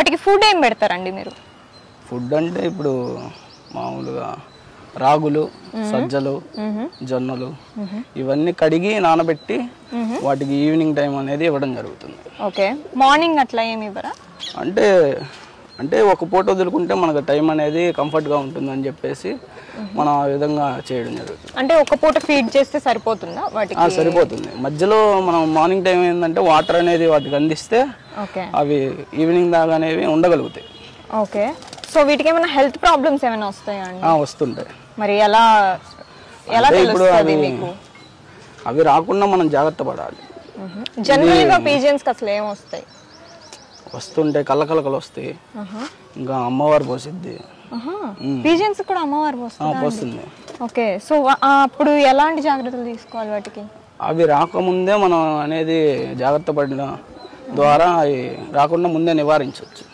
వాటికి ఫుడ్ ఏం పెడతారండి మీరు? ఫుడ్ అంటే ఇప్పుడు మామూలుగా రాగులు, సజ్జలు, జొన్నలు ఇవన్నీ కడిగి నానబెట్టి వాటికి ఈవినింగ్ టైం అనేది ఇవ్వడం జరుగుతుంది. ఓకే, మార్నింగ్ అట్లా ఏమి ఇవ్వరా? అంటే అంటే ఒక పూట వదులుకుంటే మనకు టైం అనేది కంఫర్ట్గా ఉంటుందని చెప్పేసి మనం ఆ విధంగా చేయడం జరుగుతుంది. అంటే ఒక పూట ఫీడ్ చేస్తే సరిపోతుందా వాటికి? సరిపోతుంది. మధ్యలో మనం మార్నింగ్ టైం ఏంటంటే వాటర్ అనేది వాటికి అందిస్తే అవి ఈవినింగ్ దాకా అనేవి ఉండగలుగుతాయి. ఓకే, సో వీటికి ఏమైనా హెల్త్ ప్రాబ్లమ్స్ ఏమైనా వస్తాయా అండి? వస్తుంటాయి. మరి ఎలా తెలుస్తుంది మీకు? అవి రాకుండా మనం జాగ్రత్త పడాలి. జనరల్గా పీజియన్స్ కి అసలు ఏం వస్తాయి? వస్తుంటే కళ్ళకలకలు వస్తాయి, ఇంకా అమ్మవారు పోసిద్ది. పీజియన్స్ కూడా అమ్మవారు పోస్తుంది. ఓకే, సో అప్పుడు ఎలాంటి జాగ్రత్తలు తీసుకోవాలి వాటికి? అవి రాకముందే మనం అనేది జాగ్రత్త పడడం ద్వారా అవి రాకుండా ముందే నివారించవచ్చు.